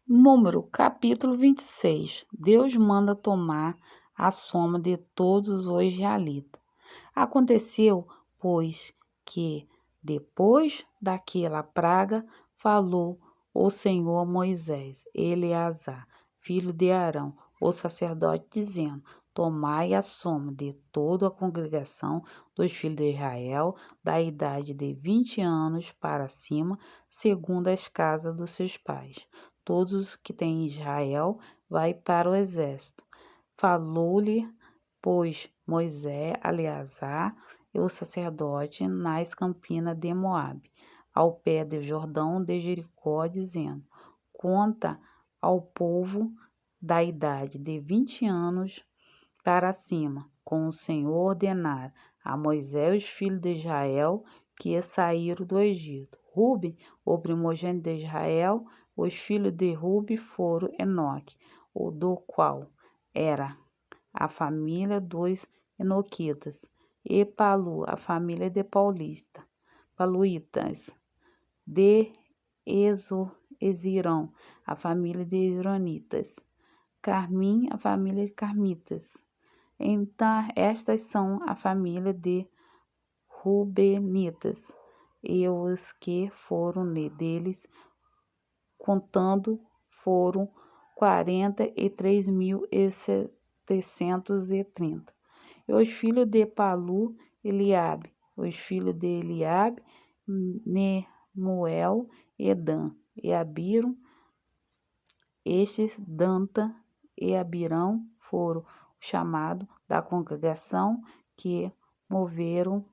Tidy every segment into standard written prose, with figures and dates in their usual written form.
Número, capítulo 26. Deus manda tomar a soma de todos os israelitas. Aconteceu, pois, que, depois daquela praga, falou o Senhor a Moisés, Eleazar, filho de Arão, o sacerdote, dizendo: Tomai a soma de toda a congregação dos filhos de Israel, da idade de 20 anos para cima, segundo as casas dos seus pais. Todos que têm Israel vai para o exército. Falou-lhe, pois, Moisés a Eleazar e o sacerdote nas campinas de Moabe, ao pé do Jordão de Jericó, dizendo: Conta ao povo da idade de 20 anos para cima, como o Senhor ordenara a Moisés, os filhos de Israel, que saíram do Egito. Ruben, o primogênito de Israel, os filhos de Ruben foram Enoque, o do qual era a família dos Enoquitas, e Palu, a família de Paluítas, de Ezirão, a família de Ezronitas, Carmim, a família de Carmitas. Então, estas são a família de Rubenitas, e os que foram deles, contando, foram 43.730. E os filhos de Palu, Eliabe, os filhos de Eliabe, Nemuel e Dan, e Abiram. Estes, Danta e Abirão, foram chamados da congregação que moveram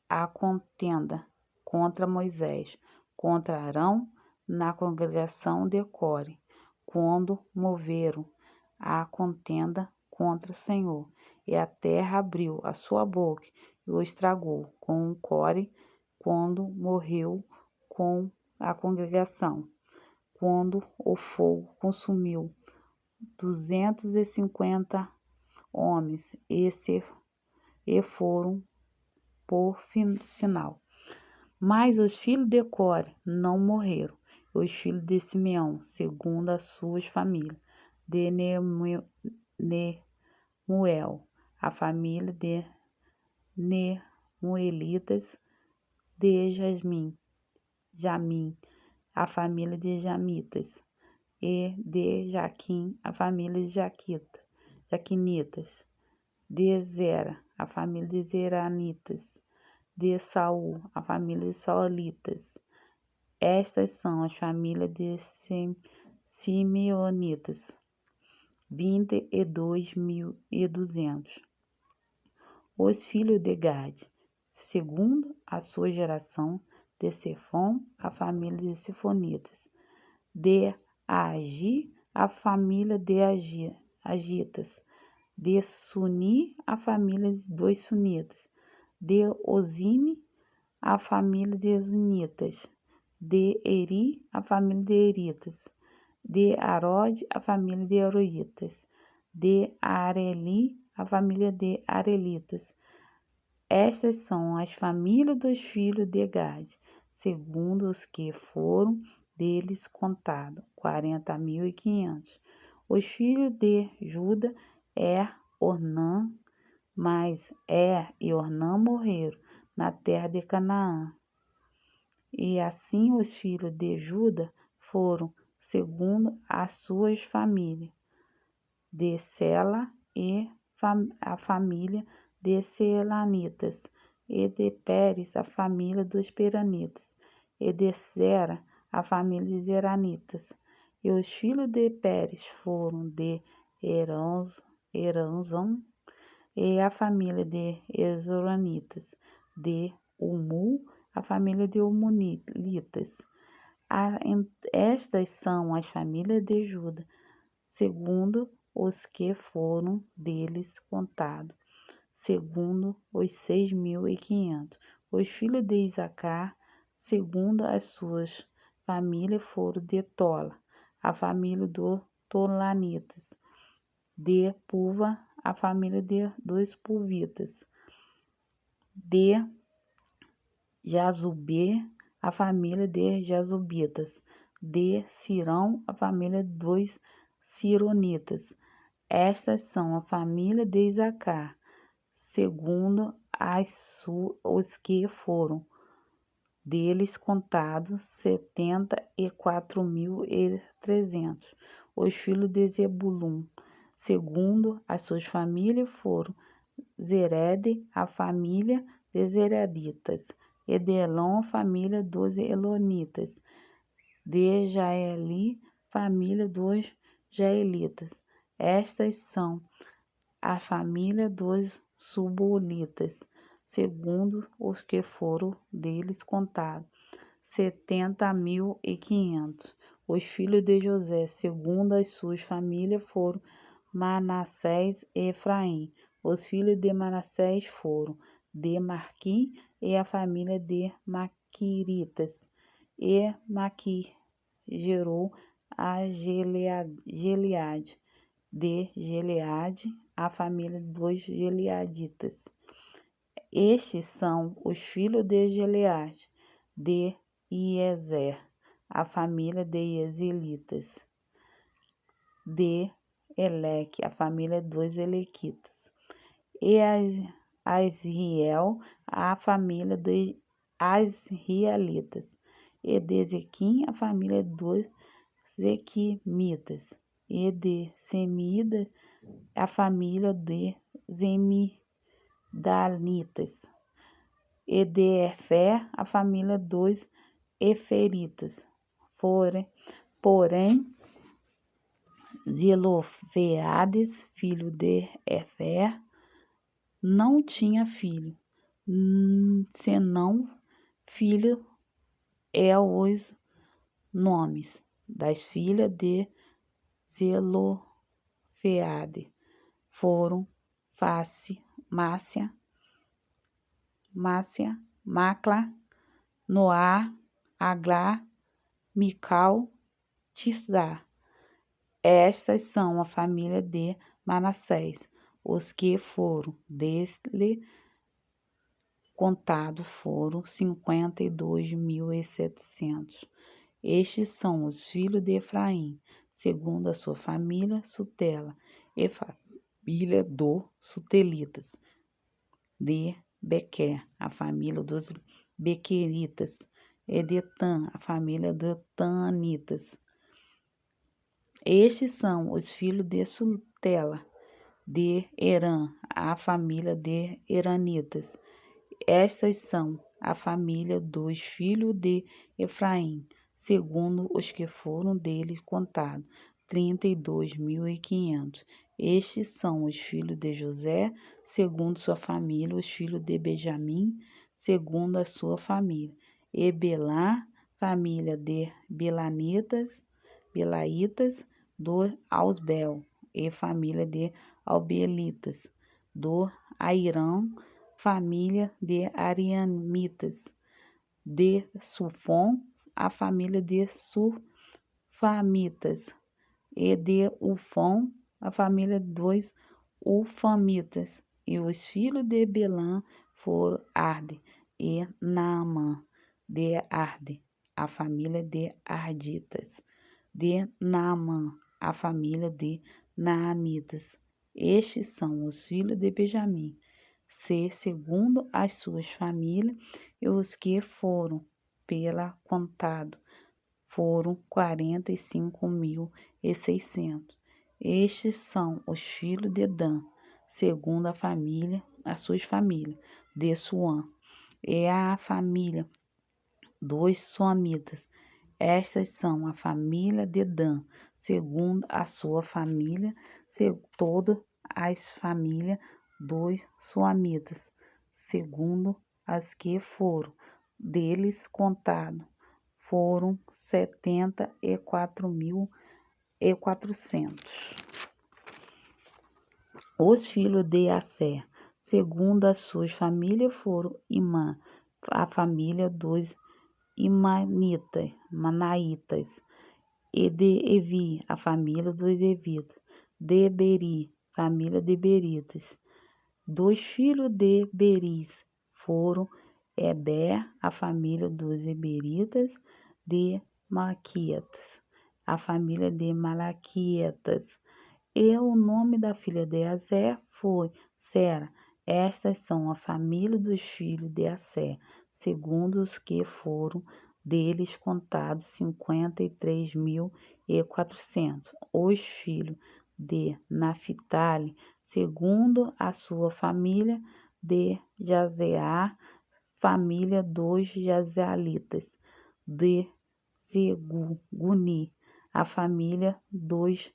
a contenda contra Moisés, contra Arão, na congregação de Core, quando moveram a contenda contra o Senhor. E a terra abriu a sua boca e o estragou com o Core, quando morreu com a congregação, quando o fogo consumiu 250 homens, e foram por sinal. Mas os filhos de Core não morreram. Os filhos de Simeão, segundo as suas famílias, de Nemuel, a família de Nemuelitas, de Jamim, a família de Jamitas, e de Jaquim, a família de Jaquinitas, de Zera, a família de Zeranitas, de Saul, a família de Saulitas. Estas são as famílias de Simeonitas, 22.200. Os filhos de Gade, segundo a sua geração, de Sefom, a família de Sifonitas, de Agi, a família de Agitas, de Suni, a família dos Sunitas, de Ozine, a família de Ozinitas, de Eri, a família de Eritas, de Arode, a família de Aroditas, de Areli, a família de Arelitas. Estas são as famílias dos filhos de Gade, segundo os que foram deles contados, 40.500. Os filhos de Juda, Ornã, mas e Ornã morreram na terra de Canaã. E assim os filhos de Juda foram segundo as suas famílias, de Sela e a família de Selanitas, e de Pérez, a família dos Peranitas, e de Zera, a família de Zeranitas. E os filhos de Pérez foram de Eranzão, e a família de Ezronitas, de Umu, a família de Umunitas. Estas são as famílias de Juda, segundo os que foram deles contados, segundo os 6.500. Os filhos de Isacar, segundo as suas famílias, foram de Tola, a família dos Tolanitas, de Puva, a família dos Puvitas, de Jazube, a família de Jazubitas, de Cirão, a família dos Cironitas. Estas são a família de Isacar, segundo os que foram deles contados 74.300. Os filhos de Zebulun, segundo as suas famílias, foram Zered, a família de Zereditas, e de Elon, a família dos Elonitas, de Jaeli, família dos Jaelitas. Estas são a família dos Subolitas, segundo os que foram deles contados, 70.500. Os filhos de José, segundo as suas famílias, foram Manassés e Efraim. Os filhos de Manassés foram de Marquim e a família de Maquiritas. E Maquir gerou a Gileade, de Gileade, a família dos Gileaditas. Estes são os filhos de Gileade, de Iezer, a família de Iezelitas, de Eleque, a família dos Elequitas, e Asriel, a família dos Asrielitas, e de Zequim, a família dos Zequimitas, e de Semida, a família de Zemidanitas, e de Efer, a família dos Eferitas. Porém, Zelofeades, filho de Efer, não tinha filho, senão filho os nomes das filhas de Zelofeade foram Mácia, Macla, Noá, Aglá, Mical, Tisá. Estas são a família de Manassés. Os que foram dele contados foram 52.700. Estes são os filhos de Efraim, segundo a sua família, Sutela, e família dos Sutelitas, de Bequer, a família dos Bequeritas, e de Tan, a família dos Tanitas. Estes são os filhos de Sutela, de Herã, a família de Heranitas. Estas são a família dos filhos de Efraim, segundo os que foram dele contados, 32.500. Estes são os filhos de José, segundo sua família, os filhos de Benjamim, segundo a sua família. E Belá, família de Belaitas, do Ausbel, e família de Albelitas, do Airão, família de Ariamitas, de Sufom, a família de Sufamitas, e de Ufom, a família dos Ufamitas. E os filhos de Belã foram Arde e Naamã, de Arde, a família de Arditas, de Naamã, a família de Naamitas. Estes são os filhos de Benjamim, segundo as suas famílias, e os que foram pela contado foram 45.600. Estes são os filhos de Dan, segundo a família, as suas famílias, de Suã, e a família dos Suamitas. Estas são a família de Dan, segundo a sua família, todas as famílias dos Suamitas, segundo as que foram deles contados, foram 74.400. Os filhos de Asser, segundo as suas famílias, foram Imã, a família dos Manaitas, e de Evi, a família dos Evitas, de Beri, família de Beritas. Dos filhos de Beris foram Eber, a família dos Eberitas, de Maquietas, a família de Malaquietas. E o nome da filha de Aser foi Sera. Estas são a família dos filhos de Aser, segundo os que foram deles contados 53.400. Os filhos de Naphtali, segundo a sua família, de Jazear, família dos Jazealitas, de Zeguni, a família dos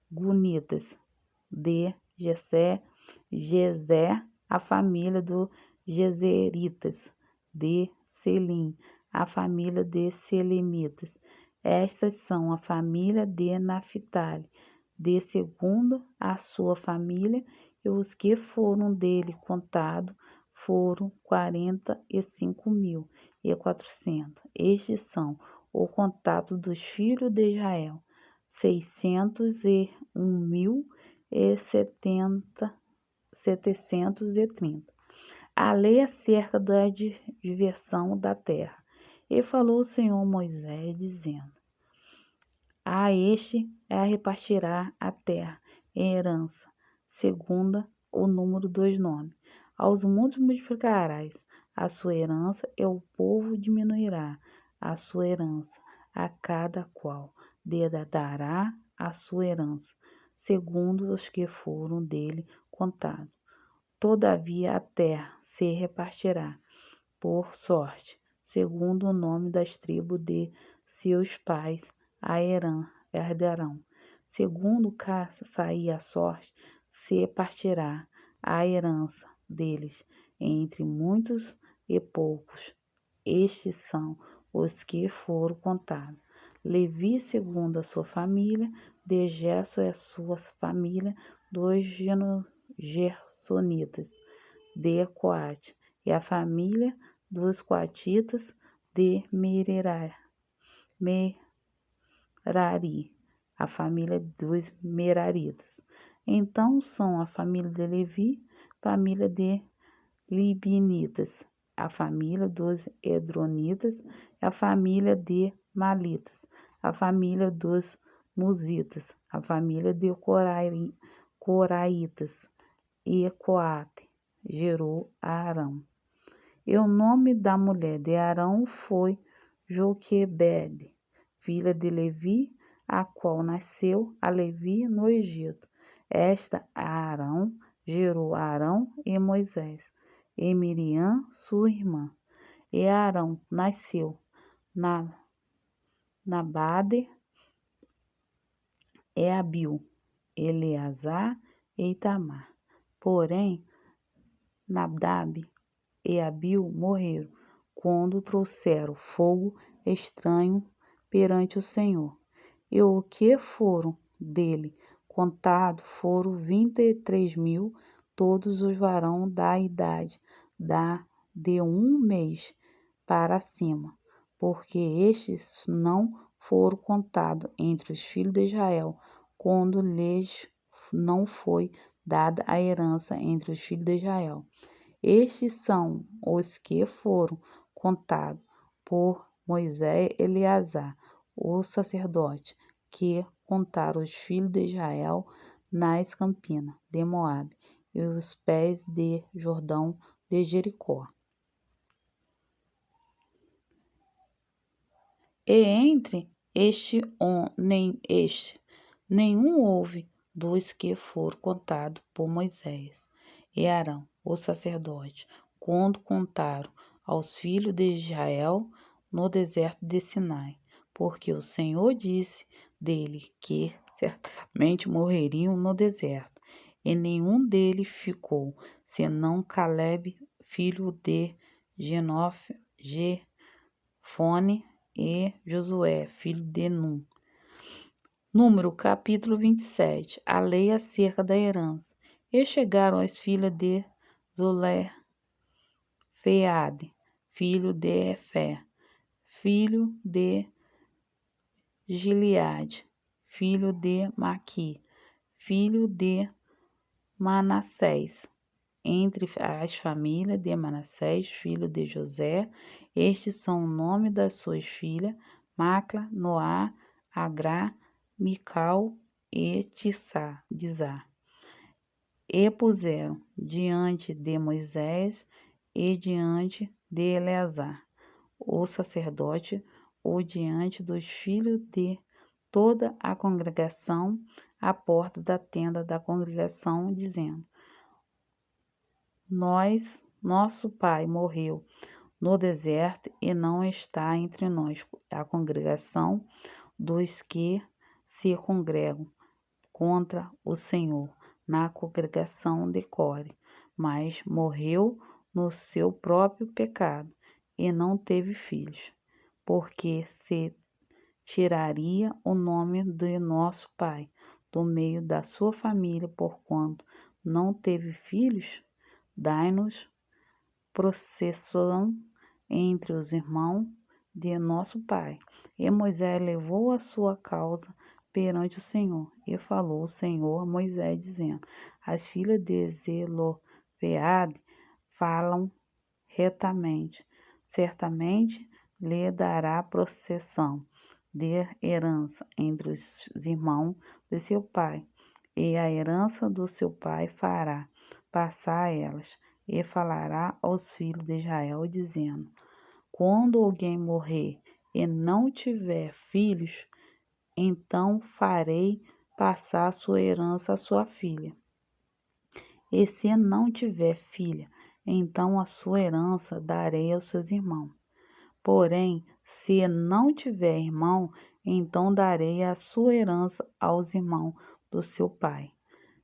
Gunitas, de Gezer, a família dos Gezeritas, de Selim, a família de Selemitas. Estas são a família de Naphtali, de segundo a sua família, e os que foram dele contados foram 45.400. Estes são o contato dos filhos de Israel, 601.730. A lei acerca da divisão da terra. E falou o Senhor a Moisés, dizendo: a este repartirá a terra em herança, segundo o número dos nomes. Aos muitos multiplicarás a sua herança, e o povo diminuirá a sua herança, a cada qual dará a sua herança, segundo os que foram dele contados. Todavia a terra se repartirá por sorte, segundo o nome das tribos de seus pais, a herdarão. Segundo sair a sorte, se partirá a herança deles entre muitos e poucos. Estes são os que foram contados. Levi, segundo a sua família, de Gerson e a sua família, dos Gersonitas, de Coate, e a família dos coatitas, de Merari, a família dos Meraritas. Então são a família de Levi, família de Libinitas, a família dos Edronitas, a família de Malitas, a família dos Musitas, a família de Coraitas, e Coate gerou a Arão. E o nome da mulher de Arão foi Joquebede, filha de Levi, a qual nasceu a Levi no Egito. Esta Arão gerou Arão e Moisés, e Miriam, sua irmã. E Arão nasceu Nabade, e Abiú, Eleazar e Itamar. Porém, Nadab e Abiú morreram quando trouxeram fogo estranho perante o Senhor. E o que foram dele contados foram 23.000, todos os varões da idade de 1 mês para cima, porque estes não foram contados entre os filhos de Israel, quando lhes não foi dada a herança entre os filhos de Israel. Estes são os que foram contados por Moisés e Eleazar, o sacerdote, que contaram os filhos de Israel nas campinas de Moabe e os pés de Jordão de Jericó. E entre nenhum houve dos que foram contados por Moisés e Arão, o sacerdote, quando contaram aos filhos de Israel no deserto de Sinai, porque o Senhor disse dele que certamente morreriam no deserto, e nenhum deles ficou, senão Caleb, filho de Jefone, e Josué, filho de Nun. Número capítulo 27. A lei acerca da herança. E chegaram as filhas de Zolefeade, filho de Efé, filho de Gileade, filho de Maqui, filho de Manassés, entre as famílias de Manassés, filho de José. Estes são o nome das suas filhas, Macla, Noá, Agrá, Mical e Dizá. E puseram diante de Moisés e diante de Eleazar, o sacerdote, ou diante dos filhos de toda a congregação, à porta da tenda da congregação, dizendo: Nosso pai morreu no deserto e não está entre nós a congregação dos que se congregam contra o Senhor na congregação de Core, mas morreu no seu próprio pecado e não teve filhos, porque se tiraria o nome de nosso pai do meio da sua família, porquanto não teve filhos. Dai-nos processão entre os irmãos de nosso pai. E Moisés levou a sua causa perante o Senhor. E falou o Senhor a Moisés, dizendo: As filhas de Zelofeade falam retamente. Certamente lhe dará processão de herança entre os irmãos de seu pai, e a herança do seu pai fará passar a elas, e falará aos filhos de Israel, dizendo: Quando alguém morrer e não tiver filhos, então farei passar sua herança à sua filha. E se não tiver filha, então a sua herança darei aos seus irmãos. Porém, se não tiver irmão, então darei a sua herança aos irmãos do seu pai.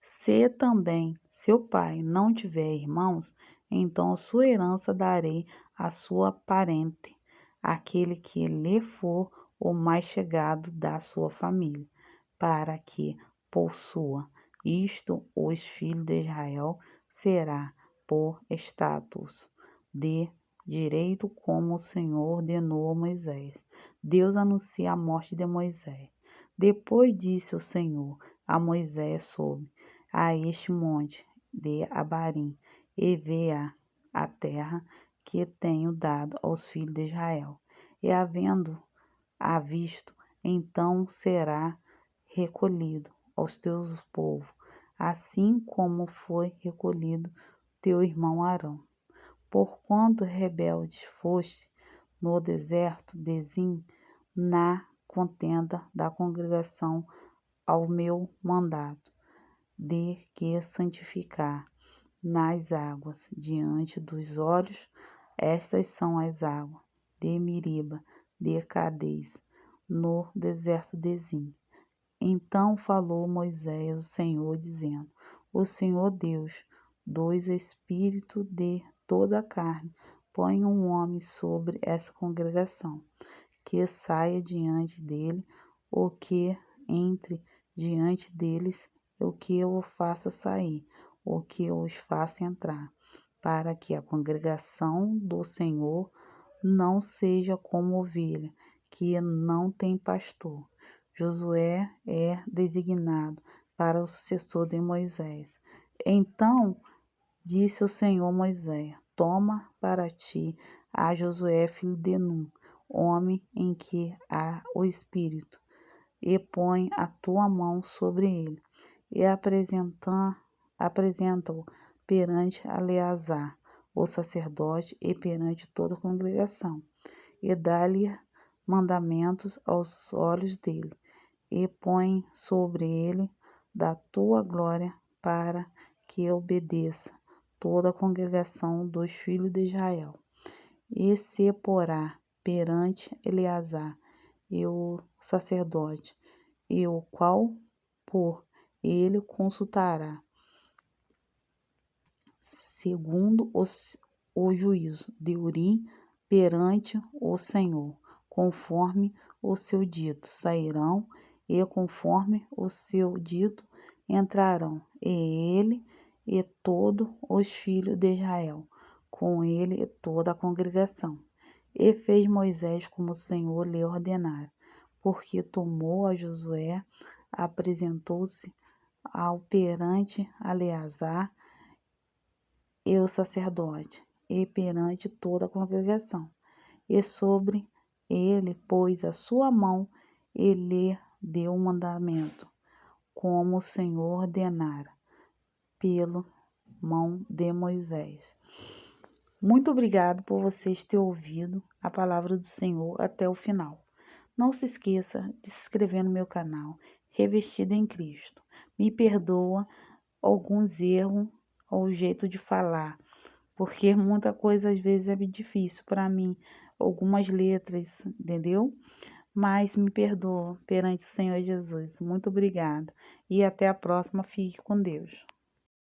Se também seu pai não tiver irmãos, então a sua herança darei à sua parente, aquele que lhe for o mais chegado da sua família, para que possua. Isto os filhos de Israel será por status de direito, como o Senhor ordenou a Moisés. Deus anuncia a morte de Moisés. Depois disse o Senhor a Moisés: sobe a este monte de Abarim e vê a terra que tenho dado aos filhos de Israel. E havendo-a visto, então será recolhido aos teus povos, assim como foi recolhido teu irmão Arão. Porquanto rebelde foste no deserto de Zim, na contenda da congregação ao meu mandato, de que santificar nas águas diante dos olhos, estas são as águas de Miriba, de Cades, no deserto de Zim. Então falou Moisés ao Senhor, dizendo: O Senhor Deus dos espíritos de toda a carne, põe um homem sobre essa congregação, que saia diante dele, o que entre diante deles, o que eu o faça sair, o que eu os faça entrar, para que a congregação do Senhor não seja como ovelha, que não tem pastor. Josué é designado para o sucessor de Moisés. Então disse o Senhor a Moisés: Toma para ti a Josué, filho de Num, homem em que há o Espírito, e põe a tua mão sobre ele, e apresenta-o perante Eleazar, o sacerdote, e perante toda a congregação, e dá-lhe mandamentos aos olhos dele, e põe sobre ele da tua glória, para que obedeça toda a congregação dos filhos de Israel. E se porá perante Eleazar e o sacerdote, e o qual por ele consultará, segundo o juízo de Urim perante o Senhor, conforme o seu dito sairão, e conforme o seu dito entrarão, e ele e todos os filhos de Israel, com ele e toda a congregação. E fez Moisés como o Senhor lhe ordenara, porque tomou a Josué, apresentou-se ao perante Eleazar e o sacerdote, e perante toda a congregação, e sobre Ele pôs a sua mão e lhe deu o mandamento, como o Senhor ordenara, pela mão de Moisés. Muito obrigado por vocês terem ouvido a palavra do Senhor até o final. Não se esqueça de se inscrever no meu canal, Revestida em Cristo. Me perdoa alguns erros ou jeito de falar, porque muita coisa às vezes é difícil para mim, algumas letras, entendeu? Mas me perdoa perante o Senhor Jesus. Muito obrigada e até a próxima. Fique com Deus.